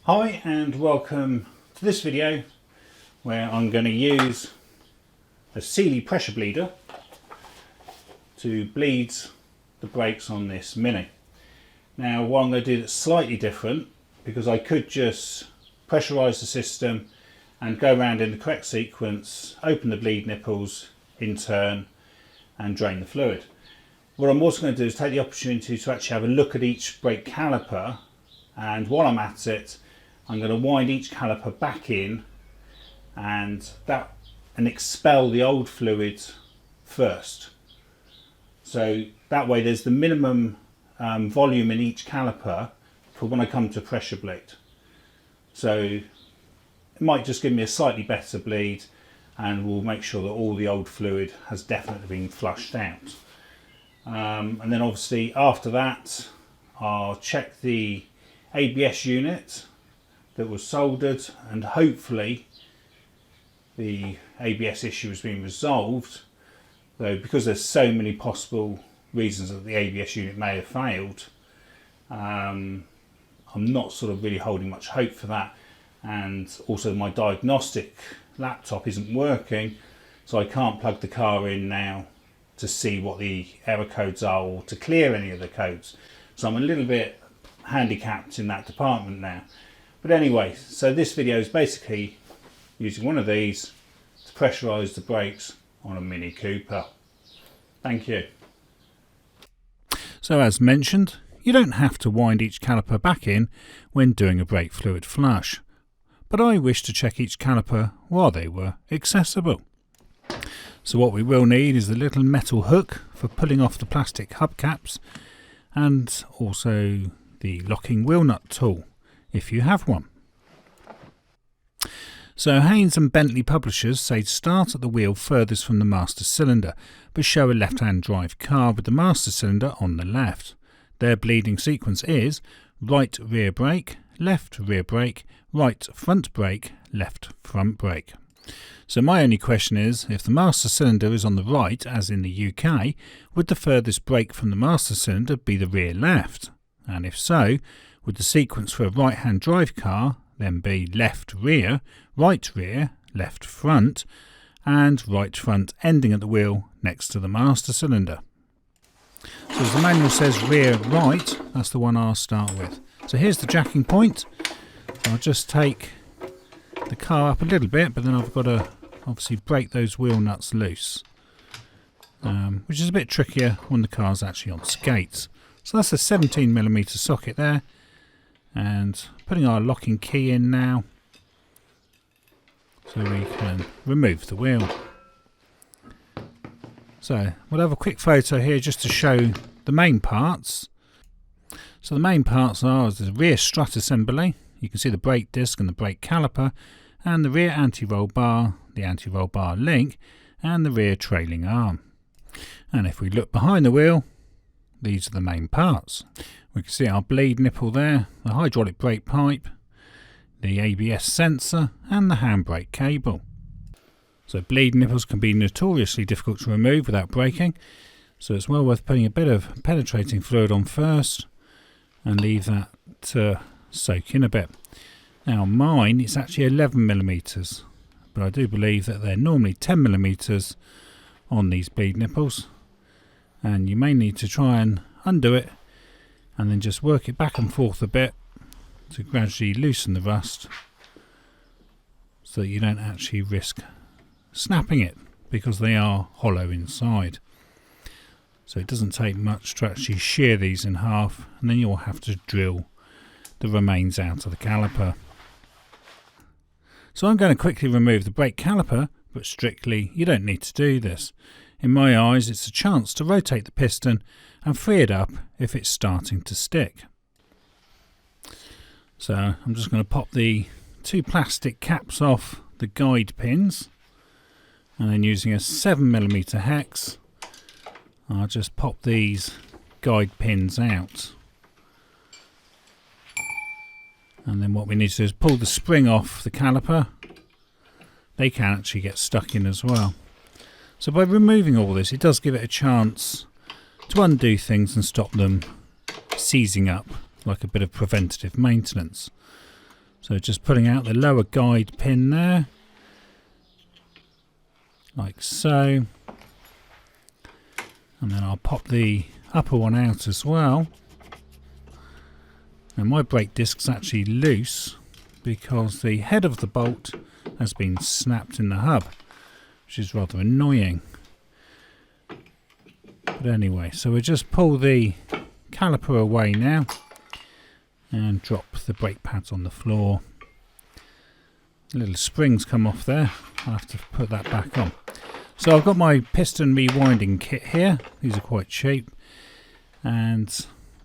Hi and welcome to this video where I'm going to use a Sealey pressure bleeder to bleed the brakes on this Mini. Now what I'm going to do that's slightly different, because I could just pressurise the system and go around in the correct sequence, open the bleed nipples in turn and drain the fluid. What I'm also going to do is take the opportunity to actually have a look at each brake caliper, and while I'm at it I'm going to wind each caliper back in and expel the old fluid first. So that way there's the minimum volume in each caliper for when I come to pressure bleed. So it might just give me a slightly better bleed, and we'll make sure that all the old fluid has definitely been flushed out. And then obviously after that I'll check the ABS unit that was soldered, and hopefully the ABS issue has been resolved, though because there's so many possible reasons that the ABS unit may have failed, I'm not sort of really holding much hope for that. And also my diagnostic laptop isn't working, so I can't plug the car in now to see what the error codes are or to clear any of the codes, so I'm a little bit handicapped in that department now. But anyway, so this video is basically using one of these to pressurise the brakes on a Mini Cooper. Thank you. So as mentioned, you don't have to wind each caliper back in when doing a brake fluid flush, but I wish to check each caliper while they were accessible. So what we will need is the little metal hook for pulling off the plastic hubcaps, and also the locking wheel nut tool if you have one. So Haynes and Bentley publishers say to start at the wheel furthest from the master cylinder, but show a left-hand drive car with the master cylinder on the left. Their bleeding sequence is right rear brake, left rear brake, right front brake, left front brake. So my only question is, if the master cylinder is on the right, as in the UK, would the furthest brake from the master cylinder be the rear left? And if so, would the sequence for a right-hand drive car then be left rear, left front, and right front ending at the wheel next to the master cylinder? So as the manual says rear right, that's the one I'll start with. So here's the jacking point. I'll just take the car up a little bit, but then I've got to obviously break those wheel nuts loose, which is a bit trickier when the car's actually on skates. So that's a 17mm socket there, and putting our locking key in now so we can remove the wheel. So we'll have a quick photo here just to show the main parts. So the main parts are the rear strut assembly. You can see the brake disc and the brake caliper, and the rear anti-roll bar, the anti-roll bar link, and the rear trailing arm. And if we look behind the wheel, these are the main parts. We can see our bleed nipple there, the hydraulic brake pipe, the ABS sensor, and the handbrake cable. So bleed nipples can be notoriously difficult to remove without breaking, so it's well worth putting a bit of penetrating fluid on first and leave that to soak in a bit. Now mine is actually 11mm, but I do believe that they're normally 10mm on these bleed nipples, and you may need to try and undo it and then just work it back and forth a bit to gradually loosen the rust, so that you don't actually risk snapping it, because they are hollow inside. So it doesn't take much to actually shear these in half, and then you'll have to drill the remains out of the caliper. So I'm going to quickly remove the brake caliper, but strictly you don't need to do this. In my eyes, it's a chance to rotate the piston and free it up if it's starting to stick. So I'm just going to pop the two plastic caps off the guide pins, and then using a 7mm hex, I'll just pop these guide pins out. And then what we need to do is pull the spring off the caliper. They can actually get stuck in as well. So by removing all this, it does give it a chance to undo things and stop them seizing up, like a bit of preventative maintenance. So just pulling out the lower guide pin there, like so, and then I'll pop the upper one out as well. Now my brake disc's actually loose because the head of the bolt has been snapped in the hub, which is rather annoying. But anyway, so we'll just pull the caliper away now and drop the brake pads on the floor. The little springs come off there, I'll have to put that back on. So I've got my piston rewinding kit here, these are quite cheap, and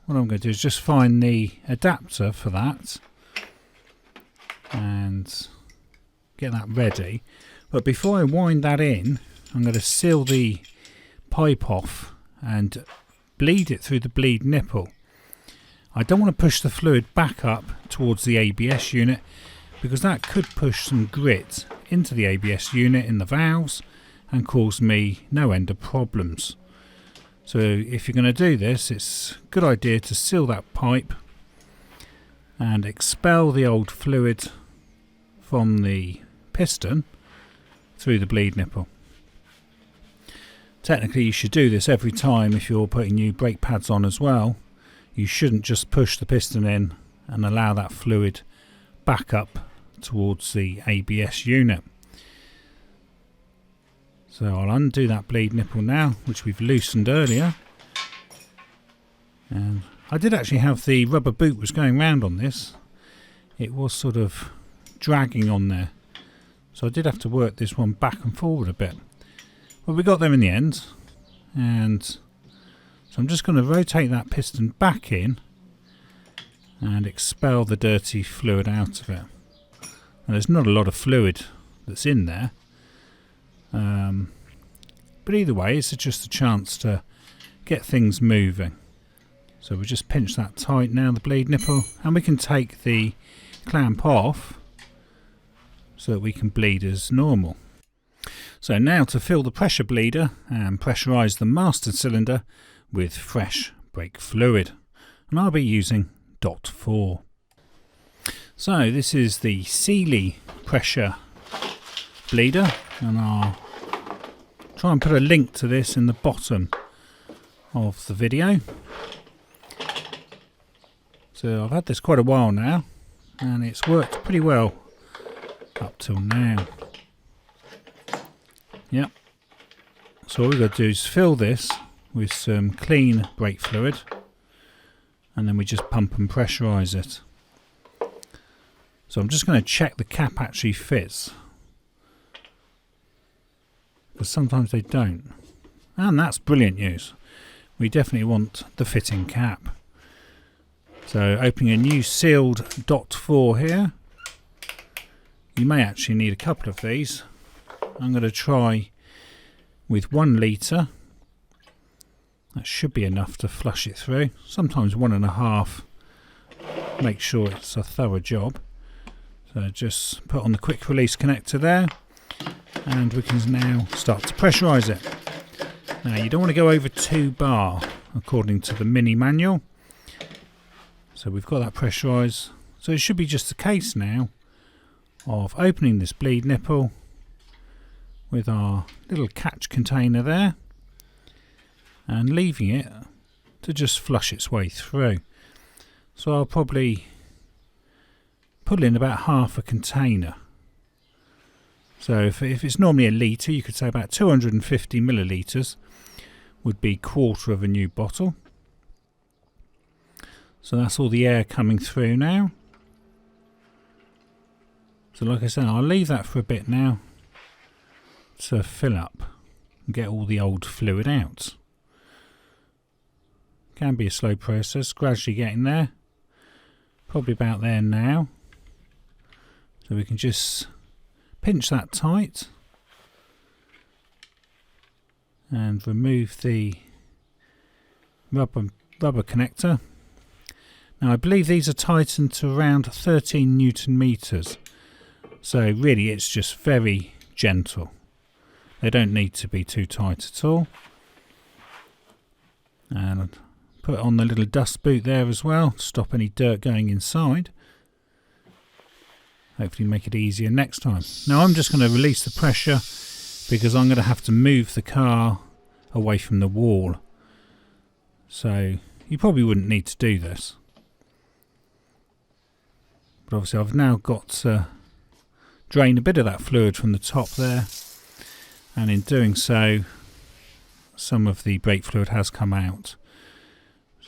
what I'm going to do is just find the adapter for that and get that ready. But before I wind that in, I'm going to seal the pipe off and bleed it through the bleed nipple. I don't want to push the fluid back up towards the ABS unit because that could push some grit into the ABS unit in the valves and cause me no end of problems. So if you're going to do this, it's a good idea to seal that pipe and expel the old fluid from the piston through the bleed nipple. Technically you should do this every time if you're putting new brake pads on as well. You shouldn't just push the piston in and allow that fluid back up towards the ABS unit. So I'll undo that bleed nipple now, which we've loosened earlier. And I did actually have the rubber boot was going round on this. It was sort of dragging on there. So I did have to work this one back and forward a bit. But we got there in the end. And so I'm just going to rotate that piston back in and expel the dirty fluid out of it. Now, there's not a lot of fluid that's in there. But either way, it's just a chance to get things moving. So we just pinch that tight now, the bleed nipple, and we can take the clamp off so that we can bleed as normal. So now to fill the pressure bleeder and pressurise the master cylinder with fresh brake fluid, and I'll be using .4. So this is the Sealey pressure bleeder, and I'll try and put a link to this in the bottom of the video. So I've had this quite a while now and it's worked pretty well up till now. Yep. So all we've got to do is fill this with some clean brake fluid and then we just pump and pressurise it. So I'm just going to check the cap actually fits, because sometimes they don't, and that's brilliant news. We definitely want the fitting cap. So opening a new sealed .4 here. You may actually need a couple of these. I'm going to try with 1 litre. That should be enough to flush it through. Sometimes 1.5. Make sure it's a thorough job. So just put on the quick release connector there, and we can now start to pressurise it. Now you don't want to go over 2 bar according to the mini manual. So we've got that pressurised. So it should be just a case now of opening this bleed nipple with our little catch container there and leaving it to just flush its way through. So I'll probably put in about half a container. So if it's normally a litre, you could say about 250 millilitres would be quarter of a new bottle. So that's all the air coming through now. So like I said, I'll leave that for a bit now to fill up and get all the old fluid out. Can be a slow process, gradually getting there. Probably about there now. So we can just pinch that tight and remove the rubber connector. Now I believe these are tightened to around 13 Newton meters, so really it's just very gentle. They don't need to be too tight at all. And I'll put on the little dust boot there as well to stop any dirt going inside. hopefully make it easier next time. Now I'm just going to release the pressure because I'm going to have to move the car away from the wall. So you probably wouldn't need to do this. But obviously I've now got to drain a bit of that fluid from the top there, and in doing so some of the brake fluid has come out.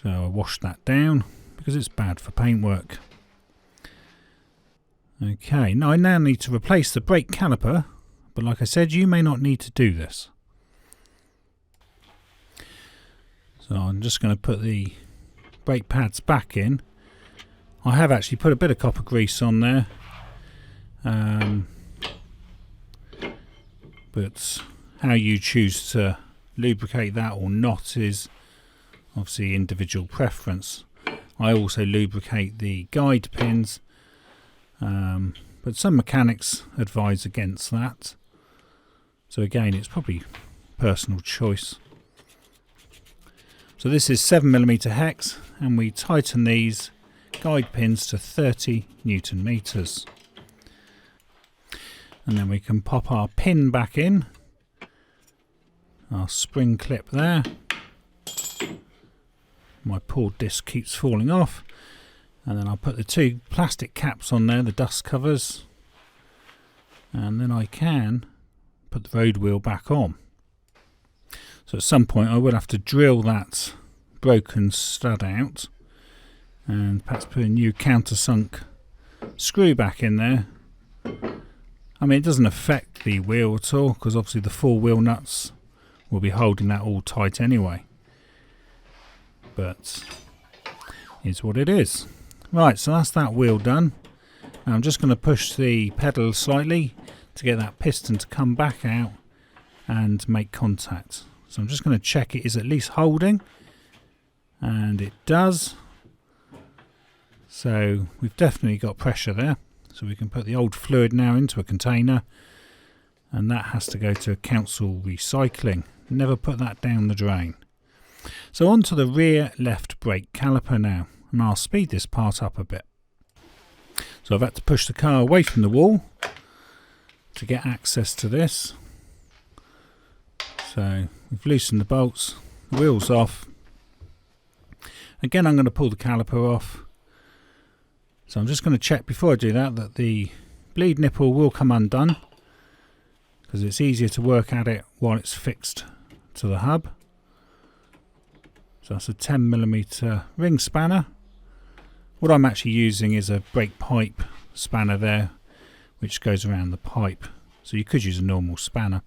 So I washed that down because it's bad for paintwork. Okay, now I need to replace the brake caliper, but like I said, you may not need to do this. So I'm just going to put the brake pads back in. I have actually put a bit of copper grease on there, but how you choose to lubricate that or not is obviously individual preference. I also lubricate the guide pins, but some mechanics advise against that. So again, it's probably personal choice. So this is 7mm hex, and we tighten these guide pins to 30 Newton meters. And then we can pop our pin back in, our spring clip there. My pull disc keeps falling off, and then I'll put the two plastic caps on there, the dust covers, and then I can put the road wheel back on. So at some point I will have to drill that broken stud out and perhaps put a new countersunk screw back in there. I mean, it doesn't affect the wheel at all because obviously the four wheel nuts will be holding that all tight anyway. But it's what it is. Right, so that's that wheel done. Now I'm just going to push the pedal slightly to get that piston to come back out and make contact. So I'm just going to check it is at least holding, and it does. So we've definitely got pressure there. So we can put the old fluid now into a container, and that has to go to council recycling. Never put that down the drain. So on to the rear left brake caliper now, and I'll speed this part up a bit. So I've had to push the car away from the wall to get access to this. So we've loosened the bolts, the wheel's off. Again, I'm going to pull the caliper off. So I'm just going to check before I do that the bleed nipple will come undone, because it's easier to work at it while it's fixed to the hub. So that's a 10mm ring spanner. What I'm actually using is a brake pipe spanner there, which goes around the pipe. So you could use a normal spanner.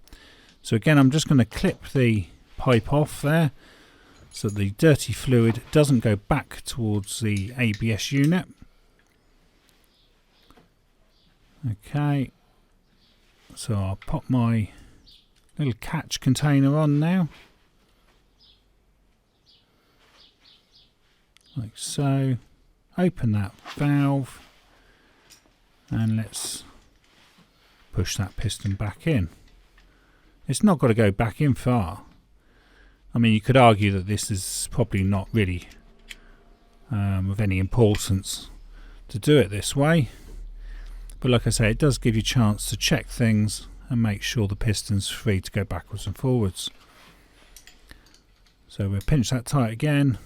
So again, I'm just going to clip the pipe off there so the dirty fluid doesn't go back towards the ABS unit. Okay, so I'll pop my little catch container on now, like so. Open that valve and let's push that piston back in. It's not got to go back in far. I mean, you could argue that this is probably not really of any importance to do it this way. But like I say, it does give you a chance to check things and make sure the piston's free to go backwards and forwards. So we'll pinch that tight again.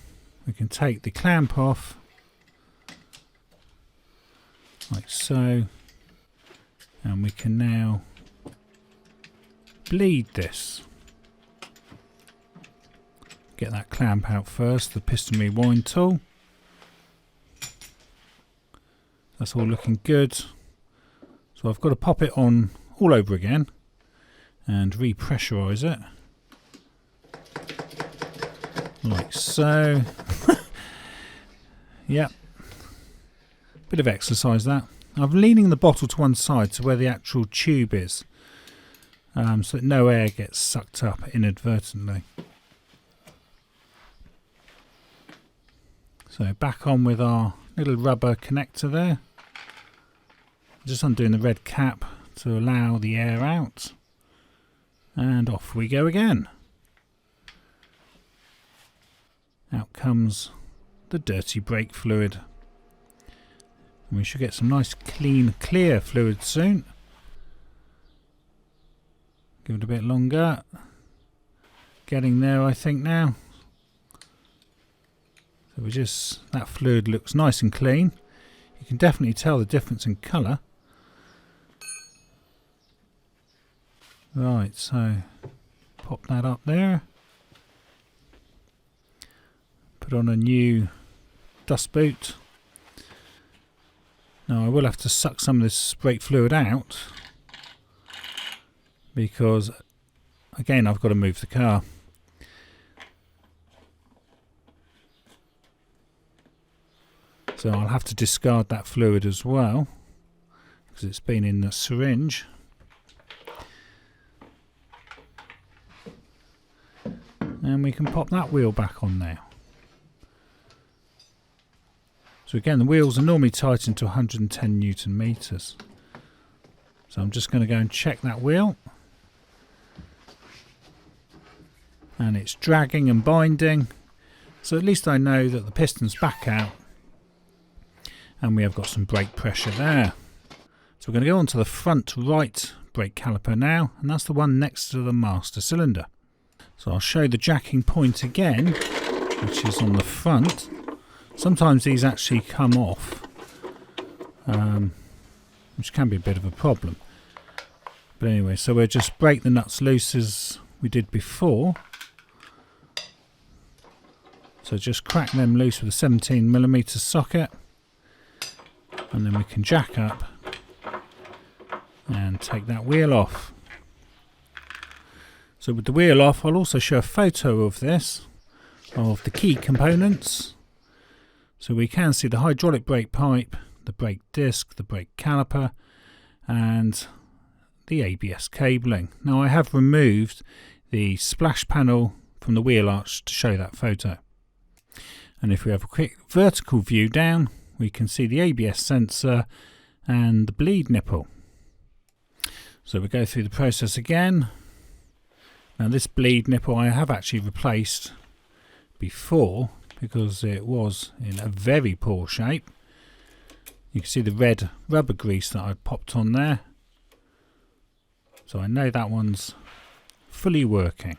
We can take the clamp off, like so. And we can now bleed this. Get that clamp out first, the piston rewind tool. That's all looking good. So I've got to pop it on all over again and repressurize it, like so. Yep, bit of exercise that. I'm leaning the bottle to one side to where the actual tube is, so that no air gets sucked up inadvertently. So back on with our little rubber connector there. Just undoing the red cap to allow the air out, and off we go again. Out comes the dirty brake fluid. And we should get some nice clean clear fluid soon. Give it a bit longer. Getting there I think now. So we just, that fluid looks nice and clean. You can definitely tell the difference in colour. Right, so pop that up there. Put on a new dust boot. Now I will have to suck some of this brake fluid out because again I've got to move the car. So I'll have to discard that fluid as well because it's been in the syringe. And we can pop that wheel back on now. So again, the wheels are normally tightened to 110 Newton meters. So I'm just going to go and check that wheel. And it's dragging and binding. So at least I know that the piston's back out. And we have got some brake pressure there. So we're going to go on to the front right brake caliper now. And that's the one next to the master cylinder. So I'll show the jacking point again, which is on the front. Sometimes these actually come off, which can be a bit of a problem. But anyway, so we'll just break the nuts loose as we did before. So just crack them loose with a 17mm socket, and then we can jack up and take that wheel off. So with the wheel off, I'll also show a photo of this, of the key components. So we can see the hydraulic brake pipe, the brake disc, the brake caliper and the ABS cabling. Now I have removed the splash panel from the wheel arch to show that photo. And if we have a quick vertical view down, we can see the ABS sensor and the bleed nipple. So we go through the process again. Now this bleed nipple I have actually replaced before because it was in a very poor shape. You can see the red rubber grease that I popped on there. So I know that one's fully working.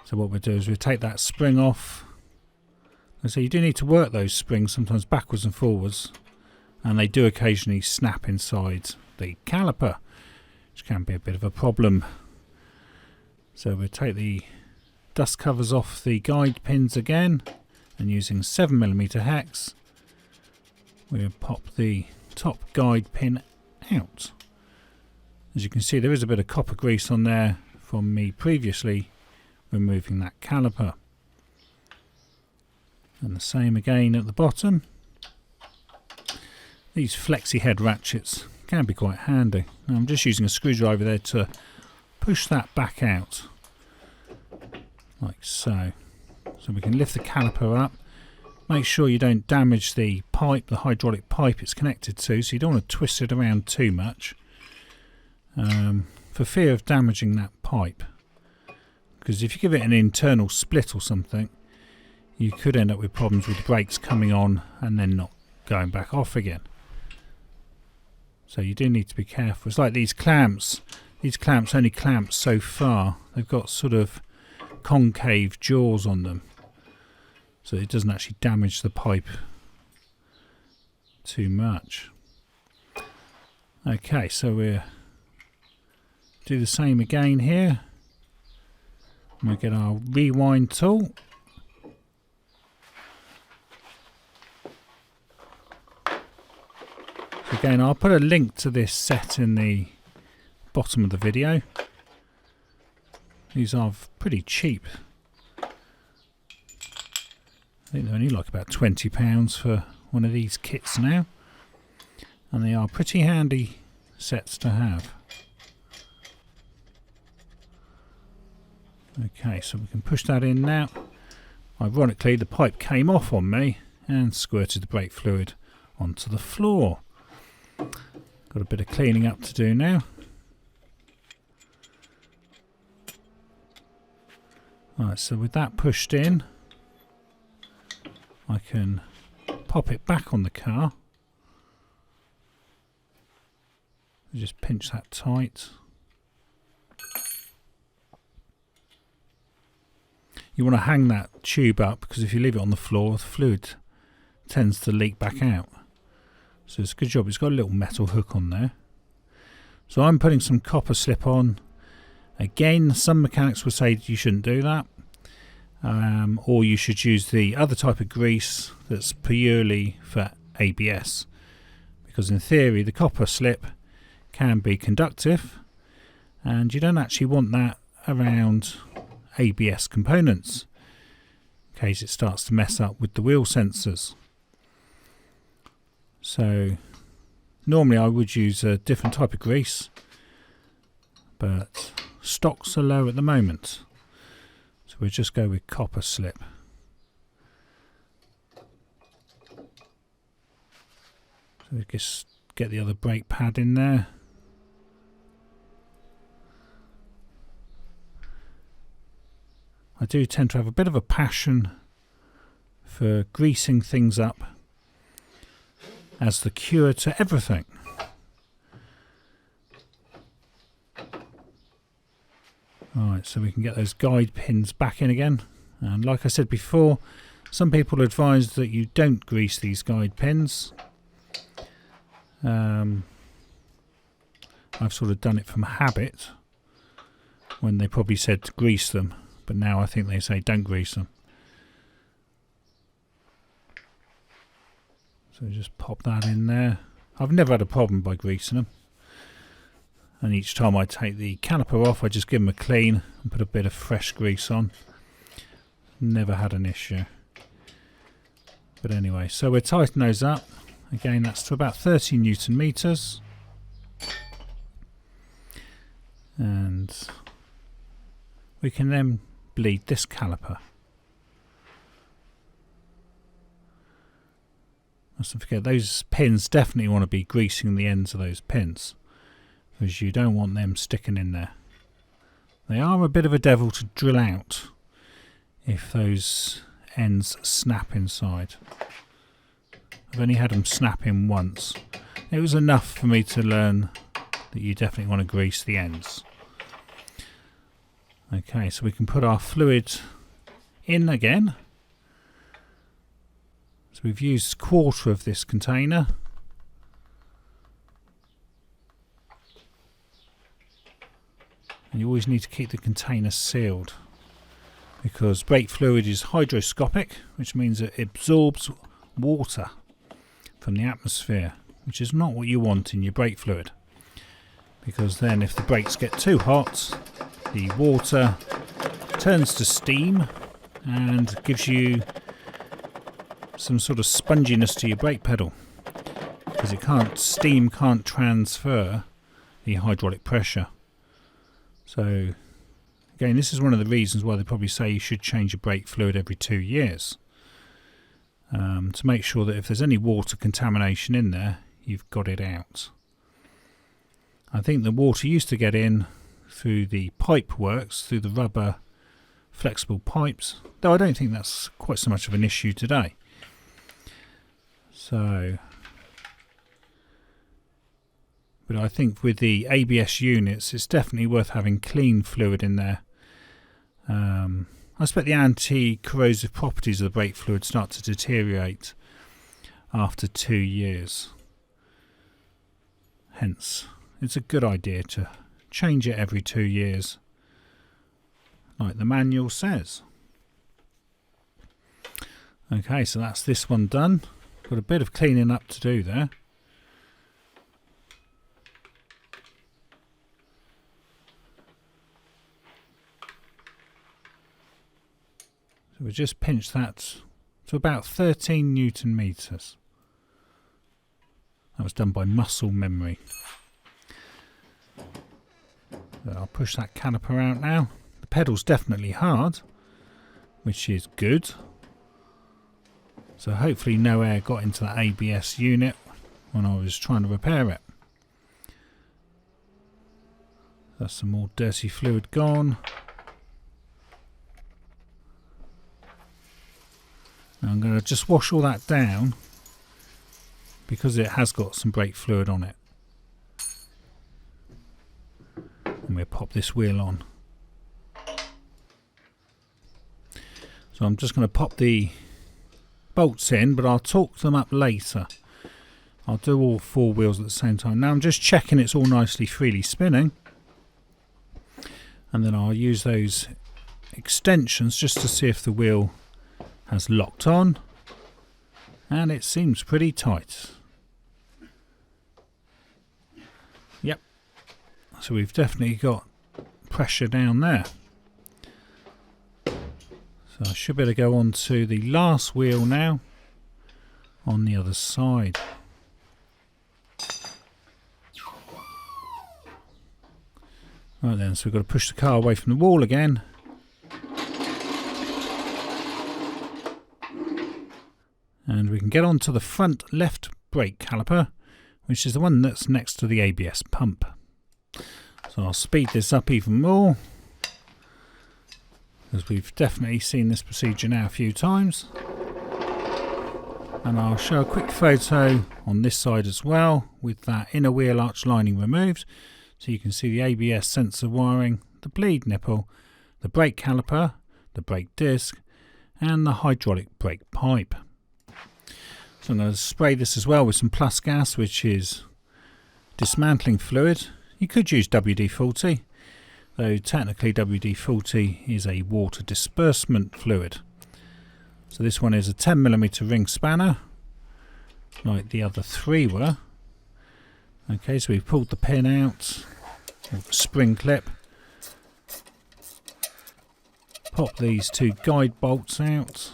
So what we'll do is we'll take that spring off. And so you do need to work those springs sometimes backwards and forwards, and they do occasionally snap inside the caliper, which can be a bit of a problem. So we'll take the dust covers off the guide pins again, and using 7mm hex we'll pop the top guide pin out. As you can see, there is a bit of copper grease on there from me previously removing that caliper, and the same again at the bottom. These flexi head ratchets can be quite handy. Now I'm just using a screwdriver there to push that back out like so. So we can lift the caliper up. Make sure you don't damage the pipe, the hydraulic pipe it's connected to, so you don't want to twist it around too much for fear of damaging that pipe, because if you give it an internal split or something, you could end up with problems with the brakes coming on and then not going back off again. So you do need to be careful. It's like these clamps. These clamps only clamp so far. They've got sort of concave jaws on them, so it doesn't actually damage the pipe too much. Okay, so we'll do the same again here. We'll get our rewind tool. So again, I'll put a link to this set in the bottom of the video. These are pretty cheap. I think they're only like about £20 for one of these kits now, and they are pretty handy sets to have. Okay, so we can push that in now. Ironically, the pipe came off on me and squirted the brake fluid onto the floor. Got a bit of cleaning up to do now. Right, so with that pushed in, I can pop it back on the car. Just pinch that tight. You want to hang that tube up, because if you leave it on the floor, the fluid tends to leak back out. So it's a good job it's got a little metal hook on there. So I'm putting some copper slip on. Again, some mechanics will say you shouldn't do that, or you should use the other type of grease that's purely for ABS, because in theory the copper slip can be conductive, and you don't actually want that around ABS components in case it starts to mess up with the wheel sensors. So normally I would use a different type of grease, but stocks are low at the moment, so we'll just go with copper slip. So we just get the other brake pad in there. I do tend to have a bit of a passion for greasing things up as the cure to everything. Alright, so we can get those guide pins back in again. And like I said before, some people advise that you don't grease these guide pins. I've sort of done it from habit when they probably said to grease them. But now I think they say don't grease them. So just pop that in there. I've never had a problem by greasing them. And each time I take the caliper off, I just give them a clean and put a bit of fresh grease on. Never had an issue. But anyway, so we're tightening those up. Again, that's to about 30 Newton meters. And we can then bleed this caliper. Mustn't forget, those pins definitely want to be greasing the ends of those pins, because you don't want them sticking in there. They are a bit of a devil to drill out if those ends snap inside. I've only had them snap in once. It was enough for me to learn that you definitely want to grease the ends. Okay, so we can put our fluid in again. So we've used 1/4 of this container. And you always need to keep the container sealed, because brake fluid is hygroscopic, which means it absorbs water from the atmosphere, which is not what you want in your brake fluid, because then if the brakes get too hot, the water turns to steam and gives you some sort of sponginess to your brake pedal, because steam can't transfer the hydraulic pressure. So again, this is one of the reasons why they probably say you should change your brake fluid every 2 years, to make sure that if there's any water contamination in there, you've got it out. I think the water used to get in through the pipe works, through the rubber flexible pipes, though I don't think that's quite so much of an issue today. So, but I think with the ABS units, it's definitely worth having clean fluid in there. I expect the anti-corrosive properties of the brake fluid start to deteriorate after 2 years. Hence, it's a good idea to change it every 2 years, like the manual says. Okay, so that's this one done. Got a bit of cleaning up to do there. So we just pinch that to about 13 Newton meters. That was done by muscle memory. So I'll push that caliper out now. The pedal's definitely hard, which is good. So hopefully no air got into that ABS unit when I was trying to repair it. That's some more dirty fluid gone. Now I'm going to just wash all that down, because it has got some brake fluid on it. pop this wheel on. So I'm just going to pop the bolts in, but I'll torque them up later. I'll do all 4 wheels at the same time. Now I'm just checking it's all nicely freely spinning, and then I'll use those extensions just to see if the wheel has locked on, and it seems pretty tight. Yep, so we've definitely got pressure down there. So I should be able to go on to the last wheel now on the other side. Right then, so we've got to push the car away from the wall again. And we can get on to the front left brake caliper, which is the one that's next to the ABS pump. So I'll speed this up even more, because we've definitely seen this procedure now a few times. And I'll show a quick photo on this side as well, with that inner wheel arch lining removed. So you can see the ABS sensor wiring, the bleed nipple, the brake caliper, the brake disc, and the hydraulic brake pipe. So I'm going to spray this as well with some plus gas, which is dismantling fluid. You could use WD-40, though technically WD-40 is a water disbursement fluid. So this one is a 10mm ring spanner, like the other 3 were. Okay, so we've pulled the pin out, or the spring clip, pop these 2 guide bolts out.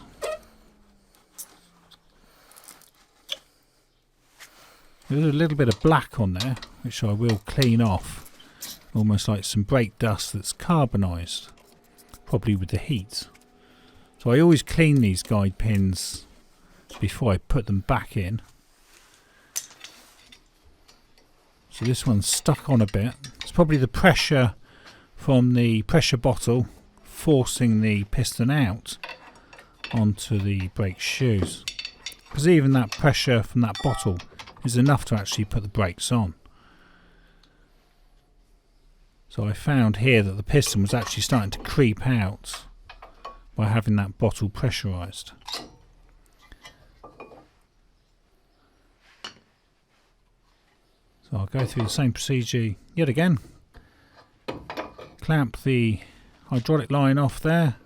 There's a little bit of black on there, which I will clean off, almost like some brake dust that's carbonised, probably with the heat. So I always clean these guide pins before I put them back in. So this one's stuck on a bit. It's probably the pressure from the pressure bottle forcing the piston out onto the brake shoes, because even that pressure from that bottle is enough to actually put the brakes on. So I found here that the piston was actually starting to creep out by having that bottle pressurised. So I'll go through the same procedure yet again. Clamp the hydraulic line off there,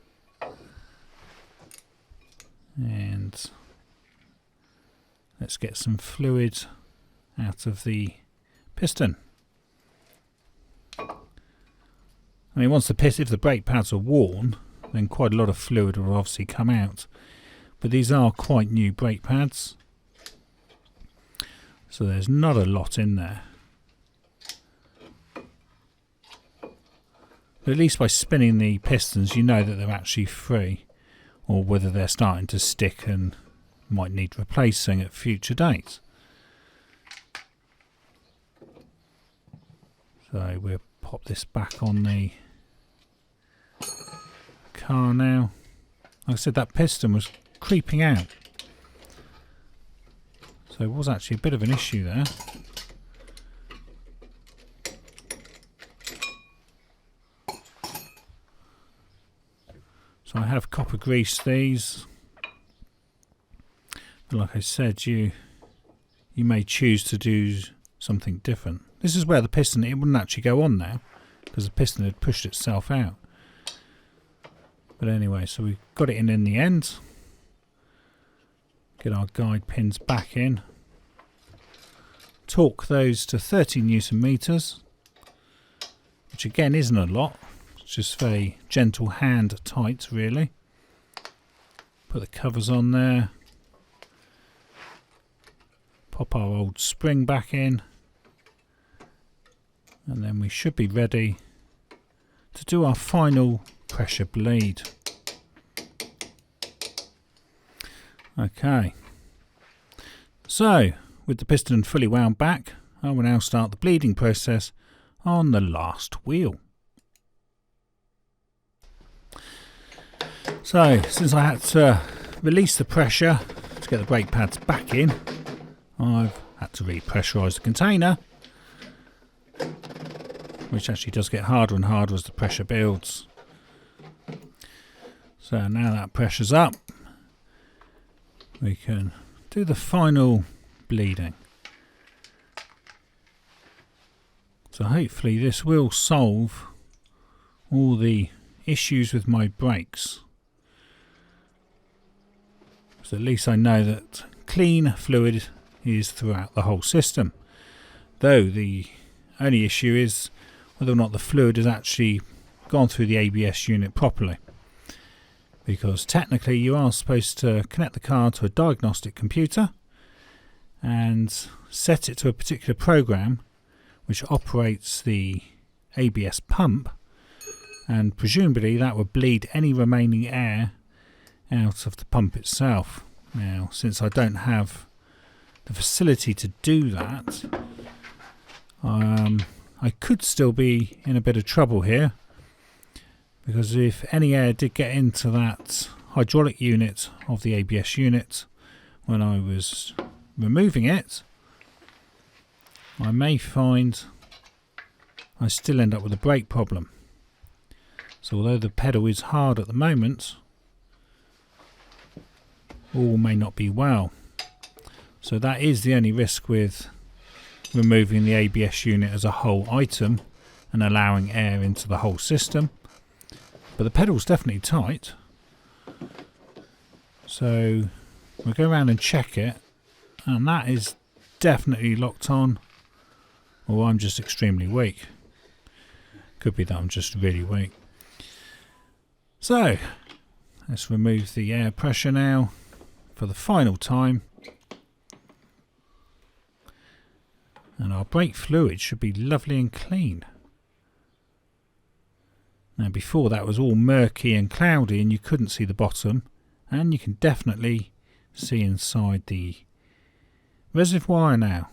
and let's get some fluid out of the piston. I mean, once if the brake pads are worn, then quite a lot of fluid will obviously come out. But these are quite new brake pads, so there's not a lot in there. But at least by spinning the pistons, you know that they're actually free, or whether they're starting to stick and might need replacing at future dates. So we'll pop this back on the car now. Like I said, that piston was creeping out, so it was actually a bit of an issue there. So I have copper greased these, but like I said, you may choose to do something different. This is where the piston, it wouldn't actually go on now because the piston had pushed itself out. But anyway, so we've got it in the end. Get our guide pins back in. Torque those to 30 Newton meters, which again isn't a lot. It's just very gentle hand tight, really. Put the covers on there. Pop our old spring back in. And then we should be ready to do our final pressure bleed. Okay, so with the piston fully wound back, I will now start the bleeding process on the last wheel. So since I had to release the pressure to get the brake pads back in, I've had to repressurise the container. which actually does get harder and harder as the pressure builds. So now that pressure's up, we can do the final bleeding. So hopefully this will solve all the issues with my brakes. So at least I know that clean fluid is throughout the whole system. Though the only issue is whether or not the fluid has actually gone through the ABS unit properly. Because technically you are supposed to connect the car to a diagnostic computer and set it to a particular program which operates the ABS pump, and presumably that would bleed any remaining air out of the pump itself. Now, since I don't have the facility to do that, I could still be in a bit of trouble here, because if any air did get into that hydraulic unit of the ABS unit when I was removing it, I may find I still end up with a brake problem. So although the pedal is hard at the moment, all may not be well. So that is the only risk with removing the ABS unit as a whole item and allowing air into the whole system. But the pedal's definitely tight. So we'll go around and check it, and that is definitely locked on, or I'm just extremely weak. Could be that I'm just really weak. So let's remove the air pressure now for the final time, and our brake fluid should be lovely and clean. Now before that was all murky and cloudy and you couldn't see the bottom, and you can definitely see inside the reservoir now.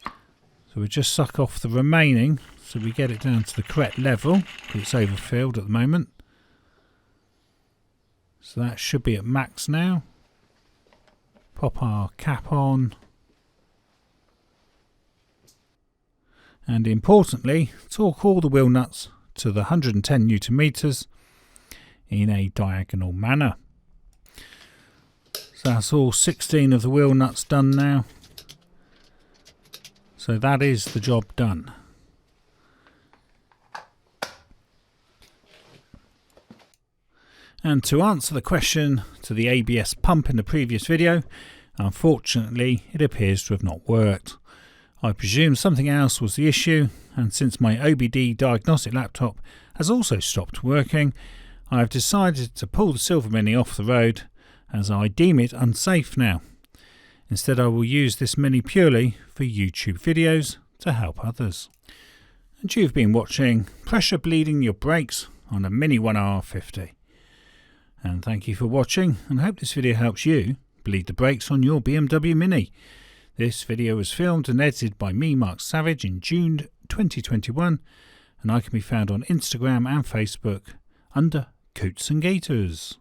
So we just suck off the remaining so we get it down to the correct level, because it's overfilled at the moment. So that should be at max now. Pop our cap on. And importantly, torque all the wheel nuts to the 110 Newton meters in a diagonal manner. So that's all 16 of the wheel nuts done now. So that is the job done. And to answer the question to the ABS pump in the previous video, unfortunately it appears to have not worked. I presume something else was the issue, and since my OBD diagnostic laptop has also stopped working, I have decided to pull the Silver Mini off the road as I deem it unsafe now. Instead, I will use this Mini purely for YouTube videos to help others. And you've been watching Pressure Bleeding Your Brakes on a Mini 1R50. And thank you for watching, and hope this video helps you bleed the brakes on your BMW Mini. This video was filmed and edited by me, Mark Savage, in June 2021, and I can be found on Instagram and Facebook under Coots and Gators.